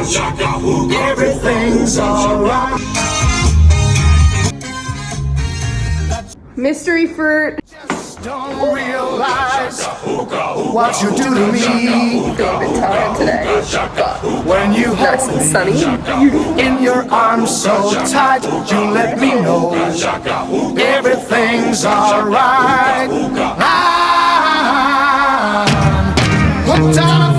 Everything's alright. Mystery fruit. Don't realize what you do to me. Feeling a bit tired today, but When you nice and sunny. in your arms so tight, you let me know everything's alright. I'm hooked on a